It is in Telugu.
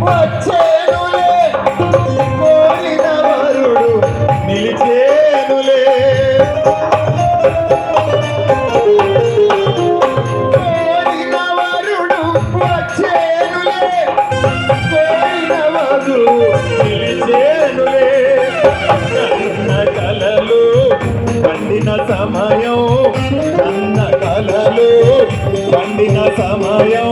వచ్చేనులే కోరిన వరుడు నిలిచేనులే కోరిన వరుడు వచ్చేనులే కోరిన వరుడు నిలిచేనులే కన్న కలలు పండిన సమయం కన్న కలలు పండిన సమయం